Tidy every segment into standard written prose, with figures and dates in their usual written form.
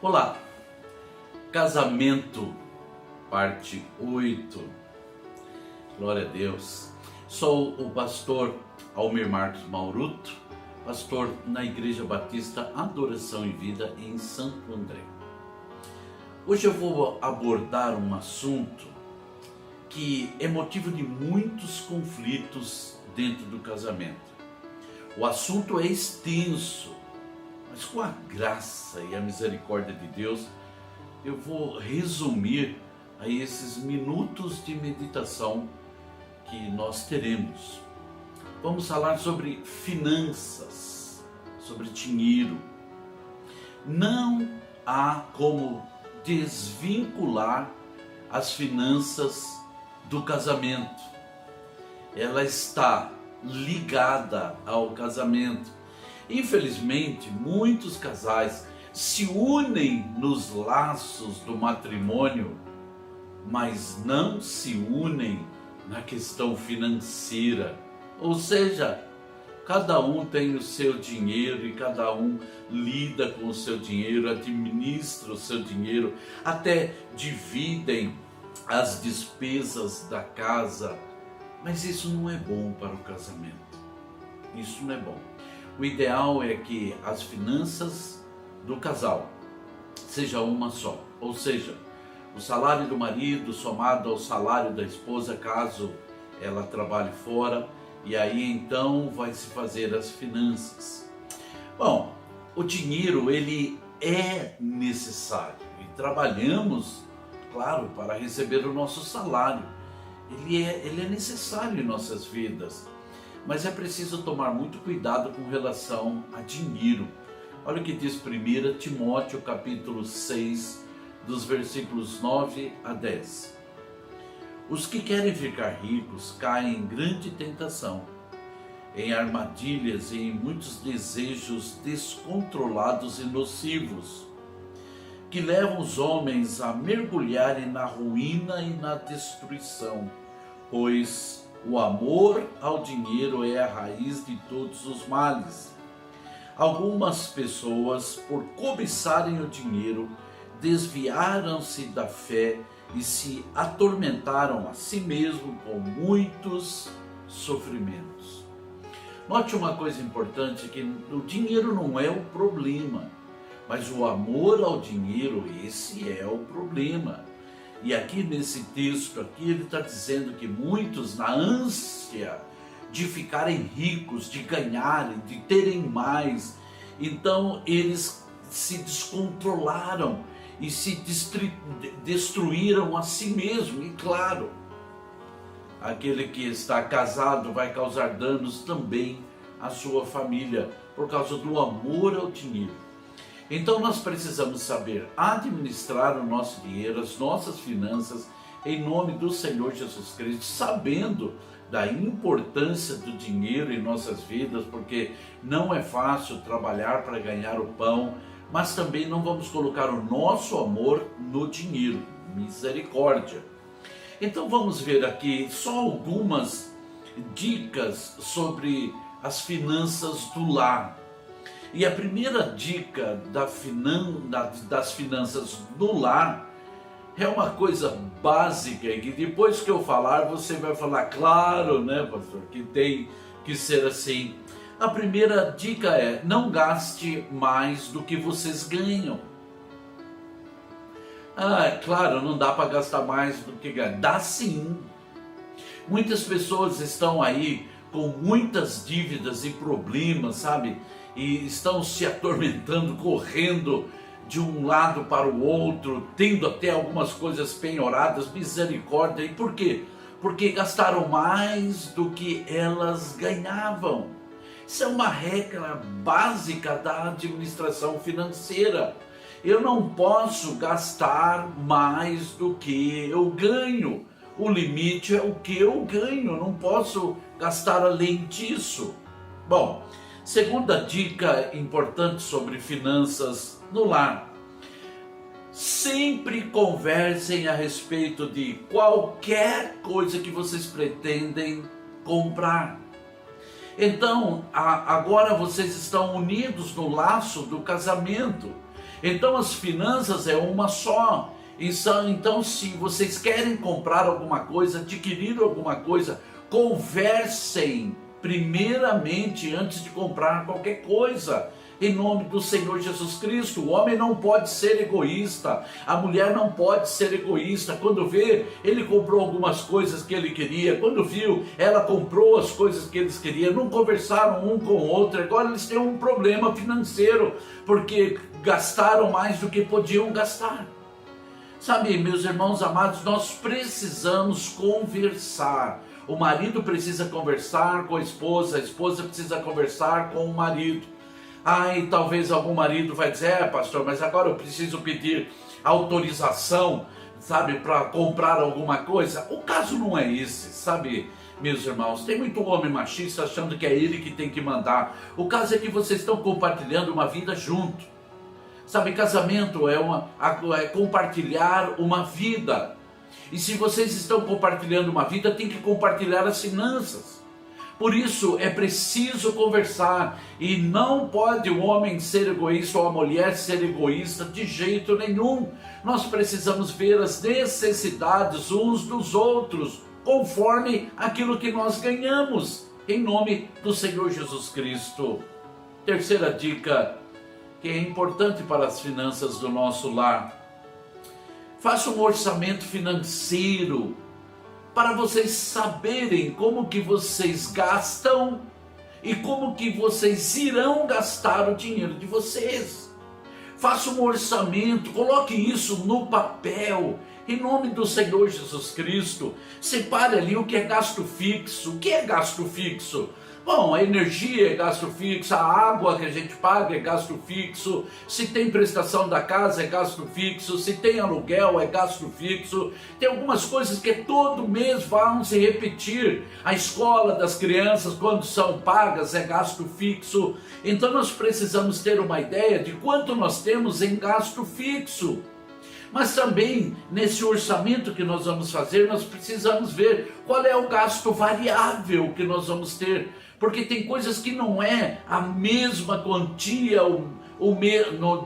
Olá, casamento, parte 8. Glória a Deus. Sou o pastor Almir Marcos Mauruto, pastor na Igreja Batista Adoração e Vida em Santo André. Hoje eu vou abordar um assunto que é motivo de muitos conflitos dentro do casamento. O assunto é extenso, mas com a graça e a misericórdia de Deus, eu vou resumir a esses minutos de meditação que nós teremos. Vamos falar sobre finanças, sobre dinheiro. Não há como desvincular as finanças do casamento. Ela está ligada ao casamento. Infelizmente, muitos casais se unem nos laços do matrimônio, mas não se unem na questão financeira. Ou seja, cada um tem o seu dinheiro e cada um lida com o seu dinheiro, administra o seu dinheiro, até dividem as despesas da casa. Mas isso não é bom para o casamento. Isso não é bom. O ideal é que as finanças do casal seja uma só, ou seja, o salário do marido somado ao salário da esposa, caso ela trabalhe fora, e aí então vai se fazer as finanças. Bom, o dinheiro ele é necessário e trabalhamos, claro, para receber o nosso salário. Ele é necessário em nossas vidas. Mas é preciso tomar muito cuidado com relação a dinheiro. Olha o que diz 1 Timóteo capítulo 6, dos versículos 9 a 10. Os que querem ficar ricos caem em grande tentação, em armadilhas e em muitos desejos descontrolados e nocivos, que levam os homens a mergulharem na ruína e na destruição, pois o amor ao dinheiro é a raiz de todos os males. Algumas pessoas, por cobiçarem o dinheiro, desviaram-se da fé e se atormentaram a si mesmo com muitos sofrimentos. Note uma coisa importante, que o dinheiro não é o problema, mas o amor ao dinheiro, esse é o problema. E aqui nesse texto, aqui ele está dizendo que muitos, na ânsia de ficarem ricos, de ganharem, de terem mais, então eles se descontrolaram e se destruíram a si mesmo. E claro, aquele que está casado vai causar danos também à sua família, por causa do amor ao dinheiro. Então nós precisamos saber administrar o nosso dinheiro, as nossas finanças, em nome do Senhor Jesus Cristo, sabendo da importância do dinheiro em nossas vidas, porque não é fácil trabalhar para ganhar o pão, mas também não vamos colocar o nosso amor no dinheiro. Misericórdia. Então vamos ver aqui só algumas dicas sobre as finanças do lar. E a primeira dica das finanças do lar é uma coisa básica, e que depois que eu falar, você vai falar, claro, né, pastor, que tem que ser assim. A primeira dica é: não gaste mais do que vocês ganham. Claro, não dá para gastar mais do que ganha. Dá sim. Muitas pessoas estão aí com muitas dívidas e problemas, sabe? E estão se atormentando, correndo de um lado para o outro, tendo até algumas coisas penhoradas. Misericórdia. E por quê? Porque gastaram mais do que elas ganhavam. Isso é uma regra básica da administração financeira. Eu não posso gastar mais do que eu ganho. O limite é o que eu ganho, eu não posso gastar além disso. Bom, segunda dica importante sobre finanças no lar: sempre conversem a respeito de qualquer coisa que vocês pretendem comprar. Então, agora vocês estão unidos no laço do casamento. Então as finanças é uma só. Então, se vocês querem comprar alguma coisa, adquirir alguma coisa, conversem primeiramente antes de comprar qualquer coisa. Em nome do Senhor Jesus Cristo. O homem não pode ser egoísta, a mulher não pode ser egoísta. Quando vê, ele comprou algumas coisas que ele queria, quando viu, ela comprou as coisas que eles queriam, não conversaram um com o outro. Agora eles têm um problema financeiro, porque gastaram mais do que podiam gastar. Sabe, meus irmãos amados, nós precisamos conversar. O marido precisa conversar com a esposa precisa conversar com o marido. E talvez algum marido vai dizer, pastor, mas agora eu preciso pedir autorização, sabe, para comprar alguma coisa. O caso não é esse, sabe, meus irmãos. Tem muito homem machista achando que é ele que tem que mandar. O caso é que vocês estão compartilhando uma vida junto. Sabe, casamento é compartilhar uma vida. E se vocês estão compartilhando uma vida, tem que compartilhar as finanças. Por isso é preciso conversar, e não pode o homem ser egoísta ou a mulher ser egoísta de jeito nenhum. Nós precisamos ver as necessidades uns dos outros, conforme aquilo que nós ganhamos, em nome do Senhor Jesus Cristo. Terceira dica, que é importante para as finanças do nosso lar: faça um orçamento financeiro, para vocês saberem como que vocês gastam e como que vocês irão gastar o dinheiro de vocês. Faça um orçamento, coloque isso no papel, em nome do Senhor Jesus Cristo. Separe ali o que é gasto fixo. O que é gasto fixo? Bom, a energia é gasto fixo, a água que a gente paga é gasto fixo, se tem prestação da casa é gasto fixo, se tem aluguel é gasto fixo. Tem algumas coisas que todo mês vão se repetir. A escola das crianças, quando são pagas, é gasto fixo. Então nós precisamos ter uma ideia de quanto nós temos em gasto fixo. Mas também, nesse orçamento que nós vamos fazer, nós precisamos ver qual é o gasto variável que nós vamos ter. Porque tem coisas que não é a mesma quantia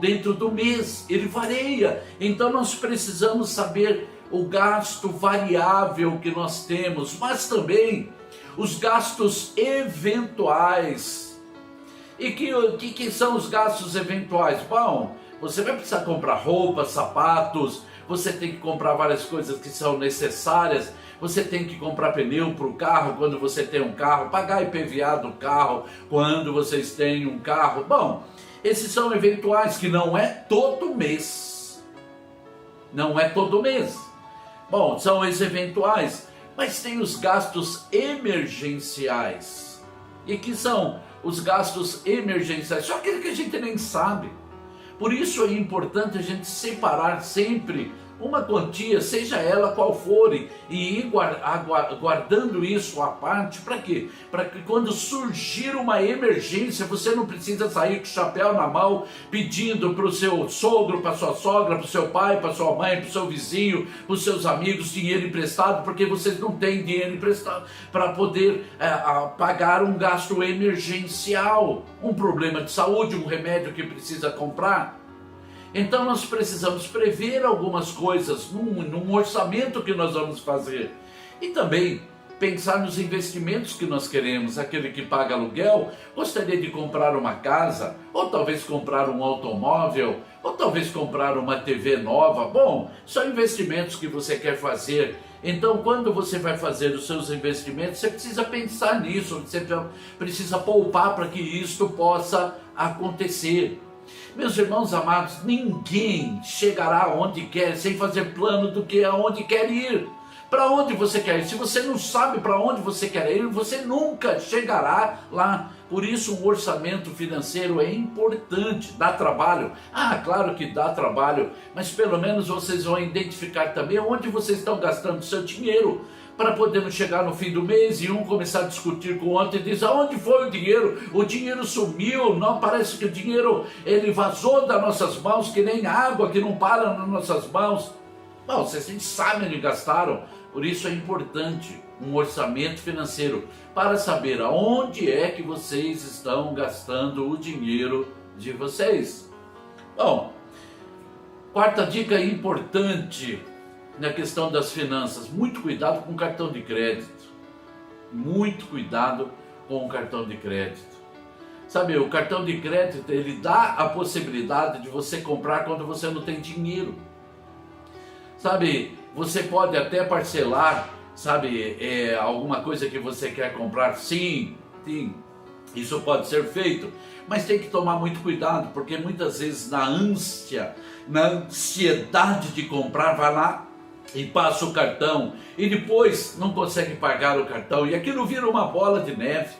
dentro do mês, ele varia. Então nós precisamos saber o gasto variável que nós temos, mas também os gastos eventuais. E que são os gastos eventuais? Bom, você vai precisar comprar roupas, sapatos, você tem que comprar várias coisas que são necessárias, você tem que comprar pneu para o carro quando você tem um carro, pagar IPVA do carro quando vocês têm um carro. Bom, esses são eventuais, que não é todo mês. Não é todo mês. Bom, são esses eventuais, mas tem os gastos emergenciais. E que são os gastos emergenciais? Só aquele que a gente nem sabe. Por isso é importante a gente separar sempre uma quantia, seja ela qual for, e ir guardando isso à parte. Para quê? Para que quando surgir uma emergência, você não precisa sair com o chapéu na mão pedindo para o seu sogro, para a sua sogra, para o seu pai, para a sua mãe, para o seu vizinho, para os seus amigos dinheiro emprestado, porque vocês não têm dinheiro emprestado para poder pagar um gasto emergencial, um problema de saúde, um remédio que precisa comprar. Então nós precisamos prever algumas coisas num orçamento que nós vamos fazer. E também pensar nos investimentos que nós queremos. Aquele que paga aluguel gostaria de comprar uma casa, ou talvez comprar um automóvel, ou talvez comprar uma TV nova. Bom, são investimentos que você quer fazer. Então, quando você vai fazer os seus investimentos, você precisa pensar nisso, você precisa poupar para que isto possa acontecer. Meus irmãos amados, ninguém chegará onde quer sem fazer plano do que aonde quer ir. Para onde você quer ir? Se você não sabe para onde você quer ir, você nunca chegará lá. Por isso um orçamento financeiro é importante. Dá trabalho? Claro que dá trabalho, mas pelo menos vocês vão identificar também onde vocês estão gastando seu dinheiro, para podermos chegar no fim do mês e um começar a discutir com o outro e dizer: aonde foi o dinheiro? O dinheiro sumiu, não, parece que o dinheiro ele vazou das nossas mãos, que nem água que não para nas nossas mãos. Bom, vocês sabem onde gastaram. Por isso é importante um orçamento financeiro, para saber aonde é que vocês estão gastando o dinheiro de vocês. Bom, Quarta dica importante na questão das finanças: muito cuidado com o cartão de crédito. Muito cuidado com o cartão de crédito. Sabe, o cartão de crédito, ele dá a possibilidade de você comprar quando você não tem dinheiro. Sabe, você pode até parcelar, sabe, alguma coisa que você quer comprar. Sim, isso pode ser feito, mas tem que tomar muito cuidado, porque muitas vezes na ansiedade de comprar, vai lá e passa o cartão e depois não consegue pagar o cartão e aquilo vira uma bola de neve.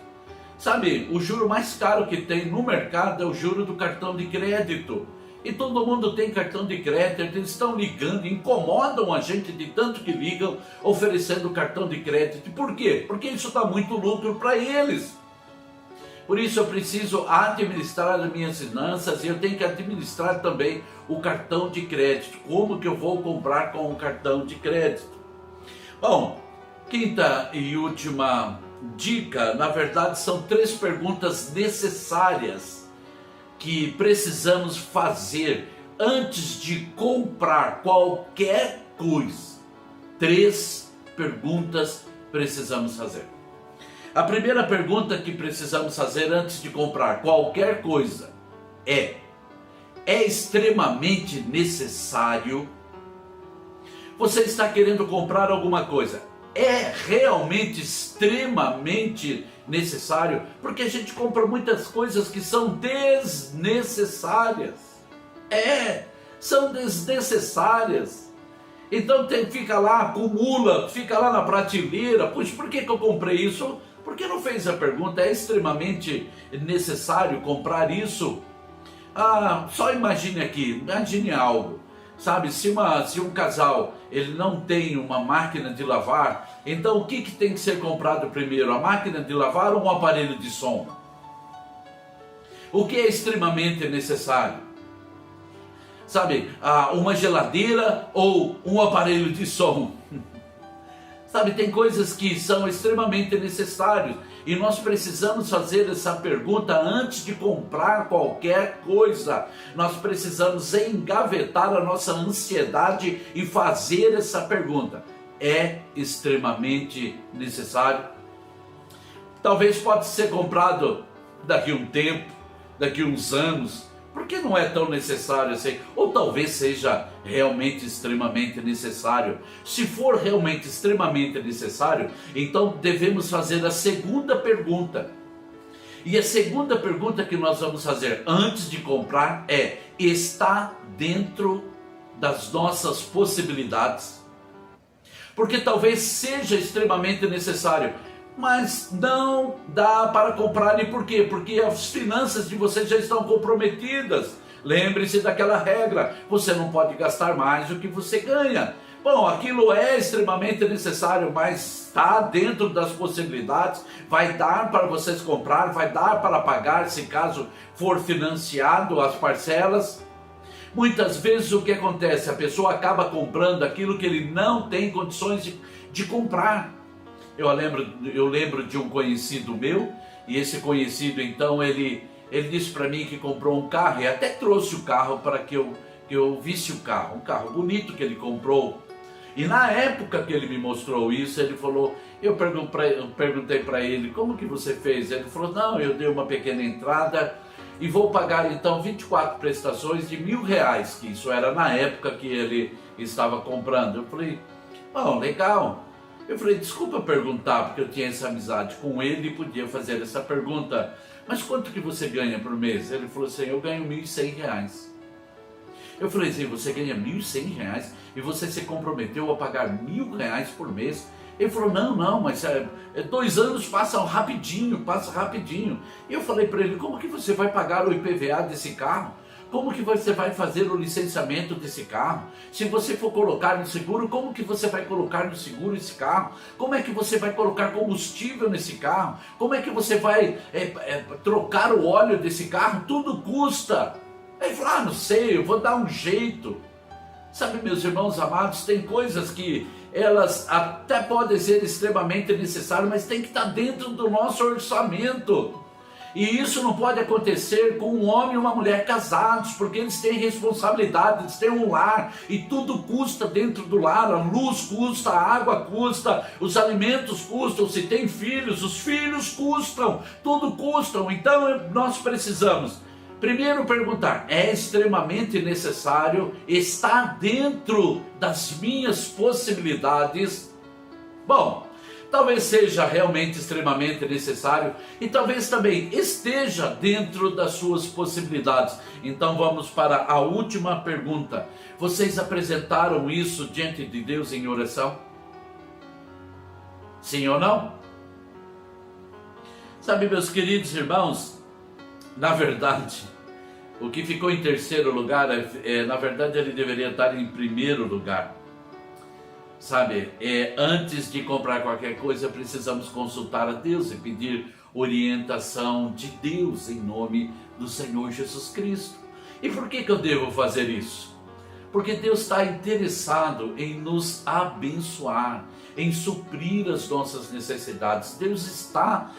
Sabe, o juro mais caro que tem no mercado é o juro do cartão de crédito. E todo mundo tem cartão de crédito, eles estão ligando, incomodam a gente de tanto que ligam, oferecendo cartão de crédito. Por quê? Porque isso dá muito lucro para eles. Por isso eu preciso administrar as minhas finanças e eu tenho que administrar também o cartão de crédito. Como que eu vou comprar com o cartão de crédito? Bom, quinta e última dica, na verdade são 3 perguntas necessárias que precisamos fazer antes de comprar qualquer coisa. 3 perguntas precisamos fazer. A primeira pergunta que precisamos fazer antes de comprar qualquer coisa é extremamente necessário? Você está querendo comprar alguma coisa, é realmente extremamente necessário? Porque a gente compra muitas coisas que são desnecessárias. São desnecessárias. Então fica lá, acumula, fica lá na prateleira. Puxa, por que eu comprei isso? Porque não fez a pergunta. É extremamente necessário comprar isso? Só imagine aqui, imagine algo. Sabe, se um casal ele não tem uma máquina de lavar, então o que tem que ser comprado primeiro? A máquina de lavar ou um aparelho de som? O que é extremamente necessário? Sabe, uma geladeira ou um aparelho de som? Sabe, tem coisas que são extremamente necessárias e nós precisamos fazer essa pergunta antes de comprar qualquer coisa. Nós precisamos engavetar a nossa ansiedade e fazer essa pergunta: é extremamente necessário? Talvez pode ser comprado daqui a um tempo, daqui a uns anos, porque não é tão necessário assim, ou talvez seja realmente extremamente necessário. Se for realmente extremamente necessário, então devemos fazer a segunda pergunta. E a segunda pergunta que nós vamos fazer antes de comprar é: está dentro das nossas possibilidades? Porque talvez seja extremamente necessário, mas não dá para comprar. E por quê? Porque as finanças de vocês já estão comprometidas. Lembre-se daquela regra: você não pode gastar mais do que você ganha. Bom, aquilo é extremamente necessário, mas está dentro das possibilidades, vai dar para vocês comprar, vai dar para pagar, se caso for financiado as parcelas. Muitas vezes o que acontece? A pessoa acaba comprando aquilo que ele não tem condições de comprar. Eu lembro de um conhecido meu, e esse conhecido então ele disse para mim que comprou um carro, e até trouxe o carro para que eu visse o carro, um carro bonito que ele comprou. E na época que ele me mostrou isso, ele falou, eu perguntei para ele: como que você fez? Ele falou: não, eu dei uma pequena entrada e vou pagar então 24 prestações de R$1.000, que isso era na época que ele estava comprando. Eu falei: bom, legal. Eu falei: desculpa perguntar, porque eu tinha essa amizade com ele e podia fazer essa pergunta, mas quanto que você ganha por mês? Ele falou assim: eu ganho R$1.100. Eu falei assim: você ganha R$1.100 e você se comprometeu a pagar R$1.000 por mês? Ele falou: não, mas 2 anos passa rapidinho. E eu falei para ele: como que você vai pagar o IPVA desse carro? Como que você vai fazer o licenciamento desse carro? Se você for colocar no seguro, como que você vai colocar no seguro esse carro? Como é que você vai colocar combustível nesse carro? Como é que você vai trocar o óleo desse carro? Tudo custa. Aí ele falou: não sei, eu vou dar um jeito. Sabe, meus irmãos amados, tem coisas que elas até podem ser extremamente necessárias, mas tem que estar dentro do nosso orçamento. E isso não pode acontecer com um homem e uma mulher casados, porque eles têm responsabilidade, eles têm um lar, e tudo custa dentro do lar, a luz custa, a água custa, os alimentos custam, se tem filhos, os filhos custam, tudo custam. Então nós precisamos primeiro perguntar: é extremamente necessário? Está dentro das minhas possibilidades? Bom, talvez seja realmente extremamente necessário e talvez também esteja dentro das suas possibilidades. Então vamos para a última pergunta. Vocês apresentaram isso diante de Deus em oração? Sim ou não? Sabe, meus queridos irmãos, na verdade, o que ficou em terceiro lugar, na verdade ele deveria estar em primeiro lugar. Sabe, antes de comprar qualquer coisa, precisamos consultar a Deus e pedir orientação de Deus em nome do Senhor Jesus Cristo. E por que eu devo fazer isso? Porque Deus está interessado em nos abençoar, em suprir as nossas necessidades. Deus está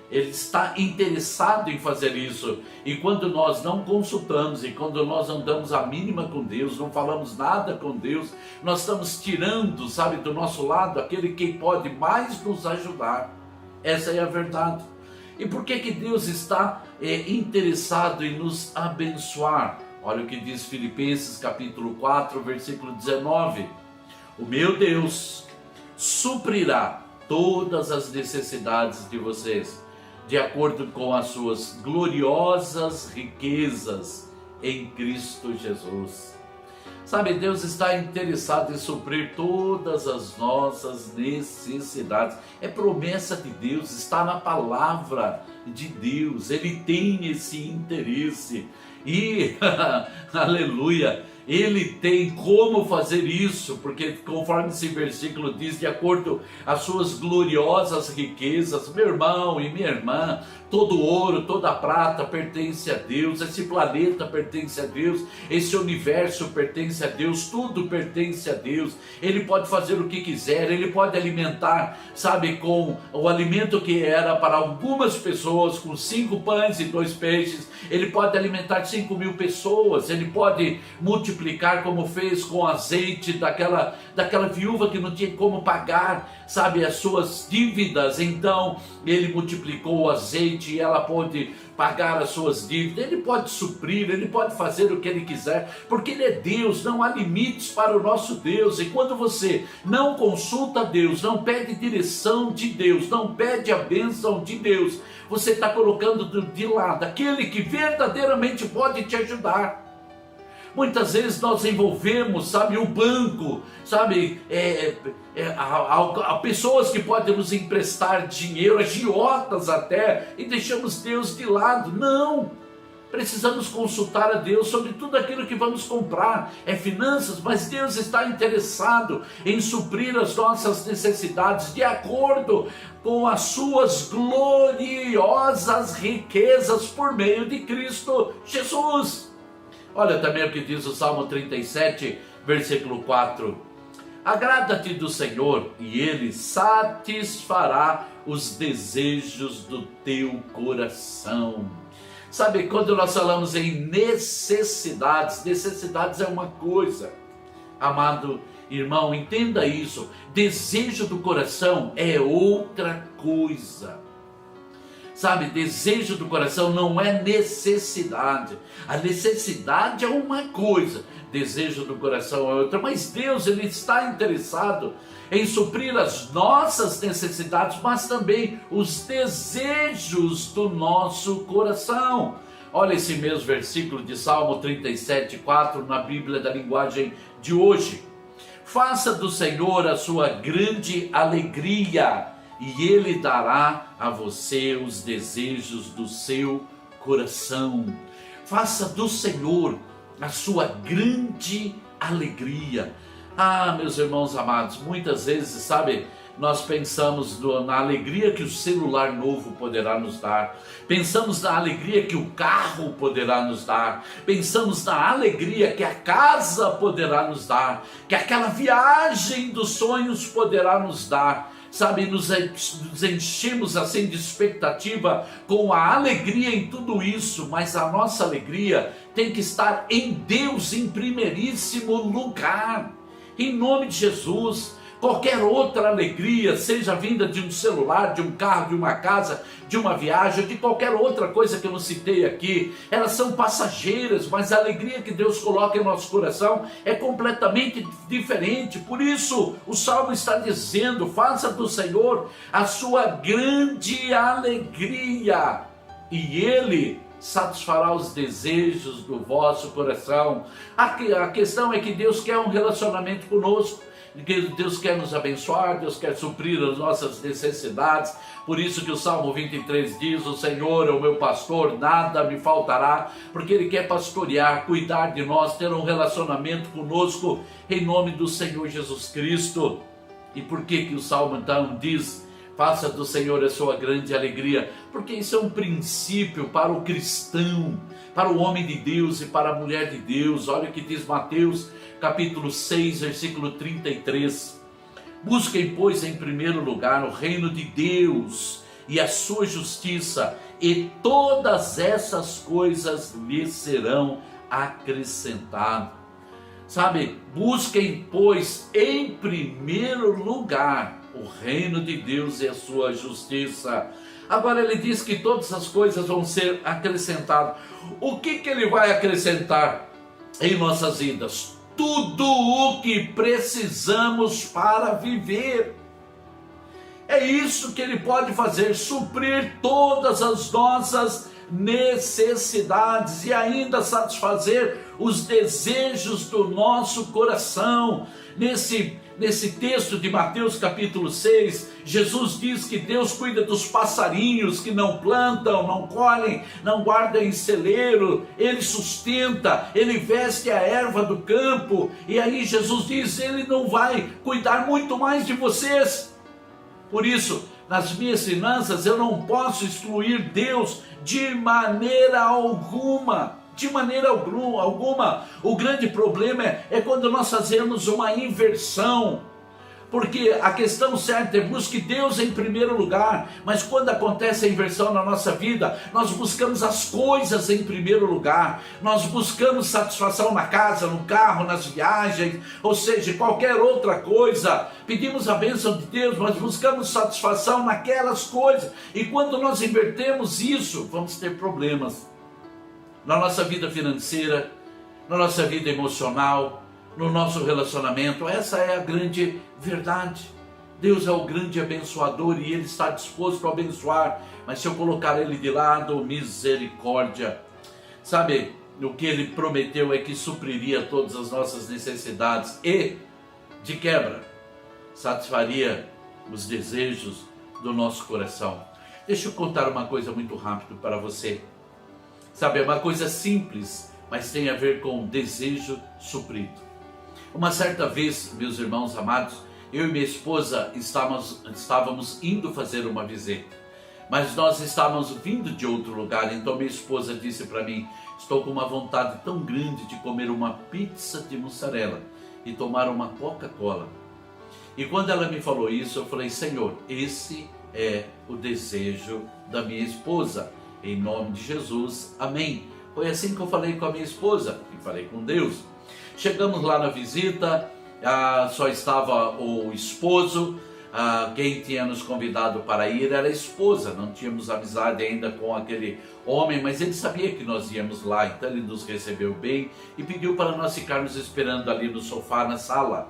Ele está interessado em fazer isso. E quando nós não consultamos, e quando nós não damos a mínima com Deus, não falamos nada com Deus, nós estamos tirando, sabe, do nosso lado aquele que pode mais nos ajudar. Essa é a verdade. E por que Deus está interessado em nos abençoar? Olha o que diz Filipenses capítulo 4, versículo 19. O meu Deus suprirá todas as necessidades de vocês, de acordo com as suas gloriosas riquezas em Cristo Jesus. Sabe, Deus está interessado em suprir todas as nossas necessidades. É promessa de Deus, está na palavra de Deus. Ele tem esse interesse. E, aleluia, Ele tem como fazer isso, porque conforme esse versículo diz, de acordo com as suas gloriosas riquezas, meu irmão e minha irmã, todo ouro, toda prata pertence a Deus, esse planeta pertence a Deus, esse universo pertence a Deus, tudo pertence a Deus. Ele pode fazer o que quiser, Ele pode alimentar, sabe, com o alimento que era para algumas pessoas, com 5 pães e 2 peixes, Ele pode alimentar 5.000 pessoas, Ele pode multiplicar como fez com o azeite daquela viúva que não tinha como pagar, sabe, as suas dívidas. Então Ele multiplicou o azeite e ela pôde pagar as suas dívidas. Ele pode suprir, Ele pode fazer o que Ele quiser, porque Ele é Deus, não há limites para o nosso Deus. E quando você não consulta Deus, não pede direção de Deus, não pede a bênção de Deus, você está colocando de lado aquele que verdadeiramente pode te ajudar. Muitas vezes nós envolvemos, sabe, o banco, sabe, há pessoas que podem nos emprestar dinheiro, agiotas até, e deixamos Deus de lado. Não! Precisamos consultar a Deus sobre tudo aquilo que vamos comprar, finanças, mas Deus está interessado em suprir as nossas necessidades de acordo com as suas gloriosas riquezas por meio de Cristo Jesus. Olha também o que diz o Salmo 37, versículo 4. Agrada-te do Senhor e Ele satisfará os desejos do teu coração. Sabe, quando nós falamos em necessidades, necessidades é uma coisa. Amado irmão, entenda isso. Desejo do coração é outra coisa. Sabe, desejo do coração não é necessidade. A necessidade é uma coisa, desejo do coração é outra. Mas Deus, Ele está interessado em suprir as nossas necessidades, mas também os desejos do nosso coração. Olha esse mesmo versículo de Salmo 37, 4 na Bíblia da linguagem de hoje. Faça do Senhor a sua grande alegria, e Ele dará a você os desejos do seu coração. Faça do Senhor a sua grande alegria. Ah, meus irmãos amados, muitas vezes, sabe, nós pensamos na alegria que o celular novo poderá nos dar, pensamos na alegria que o carro poderá nos dar, pensamos na alegria que a casa poderá nos dar, que aquela viagem dos sonhos poderá nos dar. sabe, nos enchemos assim de expectativa com a alegria em tudo isso, mas a nossa alegria tem que estar em Deus em primeiríssimo lugar, em nome de Jesus. Qualquer outra alegria, seja vinda de um celular, de um carro, de uma casa, de uma viagem, de qualquer outra coisa que eu não citei aqui, elas são passageiras, mas a alegria que Deus coloca em nosso coração é completamente diferente. Por isso o Salmo está dizendo: faça do Senhor a sua grande alegria, e Ele satisfará os desejos do vosso coração. A questão é que Deus quer um relacionamento conosco. Deus quer nos abençoar, Deus quer suprir as nossas necessidades. Por isso que o Salmo 23 diz: o Senhor é o meu pastor, nada me faltará, porque Ele quer pastorear, cuidar de nós, ter um relacionamento conosco, em nome do Senhor Jesus Cristo. E por que o Salmo então diz: faça do Senhor a sua grande alegria? Porque isso é um princípio para o cristão, para o homem de Deus e para a mulher de Deus. Olha o que diz Mateus capítulo 6, versículo 33. Busquem, pois, em primeiro lugar o reino de Deus e a sua justiça, e todas essas coisas lhes serão acrescentadas. Sabe, busquem, pois, em primeiro lugar o reino de Deus e a sua justiça. Agora ele diz que todas as coisas vão ser acrescentadas. O que ele vai acrescentar em nossas vidas? Tudo o que precisamos para viver. É isso que Ele pode fazer, suprir todas as nossas necessidades e ainda satisfazer os desejos do nosso coração. Nesse texto de Mateus capítulo 6, Jesus diz que Deus cuida dos passarinhos que não plantam, não colhem, não guardam em celeiro. Ele sustenta, Ele veste a erva do campo. E aí Jesus diz: Ele não vai cuidar muito mais de vocês. Por isso, nas minhas finanças eu não posso excluir Deus de maneira alguma. De maneira alguma. O grande problema é quando nós fazemos uma inversão. Porque a questão certa é: busque Deus em primeiro lugar. Mas quando acontece a inversão na nossa vida, nós buscamos as coisas em primeiro lugar. Nós buscamos satisfação na casa, no carro, nas viagens, ou seja, qualquer outra coisa. Pedimos a bênção de Deus, mas buscamos satisfação naquelas coisas. E quando nós invertemos isso, vamos ter problemas na nossa vida financeira, na nossa vida emocional, no nosso relacionamento. Essa é a grande verdade. Deus é o grande abençoador e Ele está disposto a abençoar, mas se eu colocar Ele de lado, misericórdia. Sabe, o que Ele prometeu é que supriria todas as nossas necessidades e, de quebra, satisfaria os desejos do nosso coração. Deixa eu contar uma coisa muito rápido para você. Sabe, é uma coisa simples, mas tem a ver com desejo suprido. Uma certa vez, meus irmãos amados, eu e minha esposa estávamos indo fazer uma visita, mas nós estávamos vindo de outro lugar. Então minha esposa disse para mim: estou com uma vontade tão grande de comer uma pizza de mussarela e tomar uma Coca-Cola. E quando ela me falou isso, eu falei: Senhor, esse é o desejo da minha esposa. Em nome de Jesus, amém. Foi assim que eu falei com a minha esposa e falei com Deus. Chegamos lá na visita, só estava o esposo. Quem tinha nos convidado para ir era a esposa. Não tínhamos amizade ainda com aquele homem, mas ele sabia que nós íamos lá, então ele nos recebeu bem e pediu para nós ficarmos esperando ali no sofá, na sala.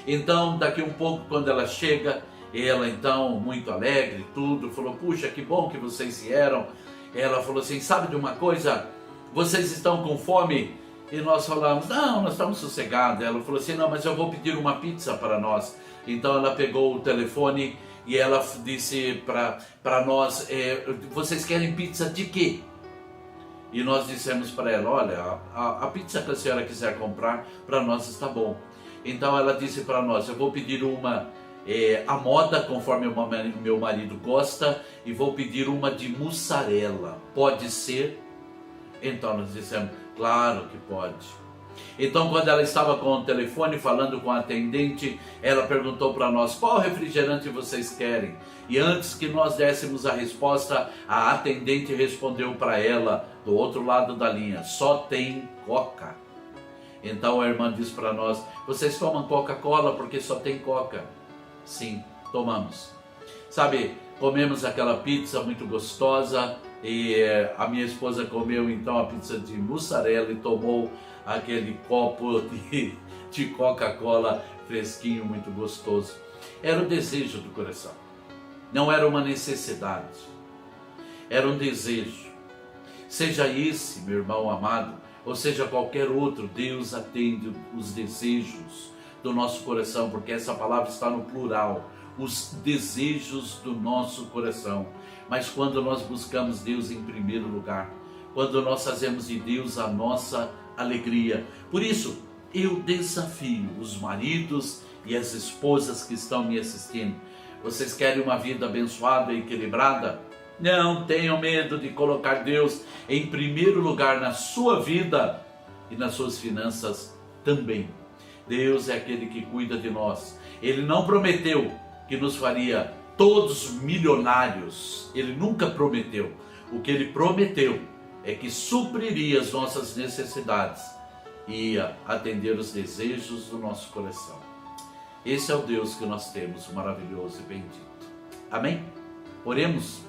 Então, daqui um pouco, quando ela chega, ela então, muito alegre, tudo, falou: puxa, que bom que vocês vieram. Ela falou assim: sabe de uma coisa, vocês estão com fome? E nós falamos: não, nós estamos sossegados. Ela falou assim: não, mas eu vou pedir uma pizza para nós. Então ela pegou o telefone e ela disse para nós: vocês querem pizza de quê? E nós dissemos para ela: olha, a pizza que a senhora quiser comprar, para nós está bom. Então ela disse para nós: eu vou pedir uma a moda, conforme o meu marido gosta, e vou pedir uma de mussarela. Pode ser? Então nós dissemos: claro que pode. Então, quando ela estava com o telefone falando com a atendente, ela perguntou para nós: qual refrigerante vocês querem? E antes que nós dessemos a resposta, a atendente respondeu para ela, do outro lado da linha: só tem Coca. Então a irmã disse para nós: vocês tomam Coca-Cola porque só tem Coca? Sim, tomamos. Sabe, comemos aquela pizza muito gostosa e a minha esposa comeu então a pizza de mussarela e tomou aquele copo de Coca-Cola fresquinho, muito gostoso. Era o desejo do coração, não era uma necessidade, era um desejo. Seja esse, meu irmão amado, ou seja qualquer outro, Deus atende os desejos do nosso coração, porque essa palavra está no plural, os desejos do nosso coração. Mas quando nós buscamos Deus em primeiro lugar, quando nós fazemos de Deus a nossa alegria. Por isso, eu desafio os maridos e as esposas que estão me assistindo. Vocês querem uma vida abençoada e equilibrada? Não tenham medo de colocar Deus em primeiro lugar na sua vida e nas suas finanças também. Deus é aquele que cuida de nós. Ele não prometeu que nos faria todos milionários. Ele nunca prometeu. O que ele prometeu é que supriria as nossas necessidades e ia atender os desejos do nosso coração. Esse é o Deus que nós temos, maravilhoso e bendito. Amém? Oremos.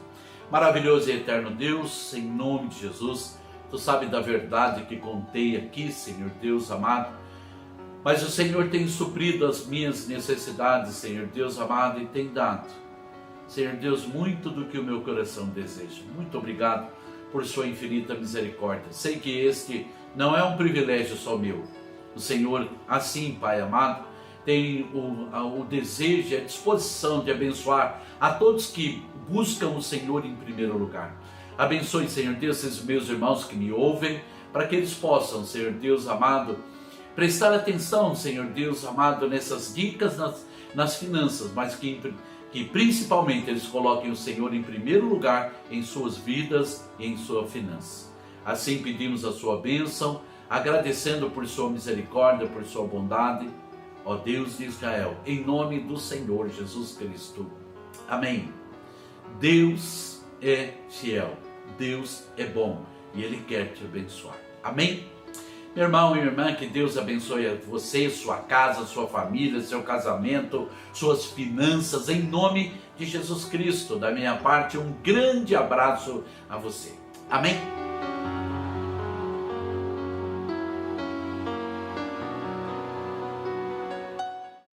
Maravilhoso e eterno Deus, em nome de Jesus, Tu sabes da verdade que contei aqui, Senhor Deus amado, mas o Senhor tem suprido as minhas necessidades, Senhor Deus amado, e tem dado, Senhor Deus, muito do que o meu coração deseja. Muito obrigado por Sua infinita misericórdia. Sei que este não é um privilégio só meu. O Senhor, assim, Pai amado, tem o desejo e a disposição de abençoar a todos que buscam o Senhor em primeiro lugar. Abençoe, Senhor Deus, esses meus irmãos que me ouvem, para que eles possam, Senhor Deus amado, prestar atenção, Senhor Deus amado, nessas dicas nas finanças, mas que principalmente eles coloquem o Senhor em primeiro lugar em suas vidas e em sua finança. Assim pedimos a sua bênção, agradecendo por sua misericórdia, por sua bondade, ó Deus de Israel, em nome do Senhor Jesus Cristo. Amém. Deus é fiel, Deus é bom e Ele quer te abençoar. Amém? Meu irmão e minha irmã, que Deus abençoe você, sua casa, sua família, seu casamento, suas finanças, em nome de Jesus Cristo. Da minha parte, um grande abraço a você. Amém?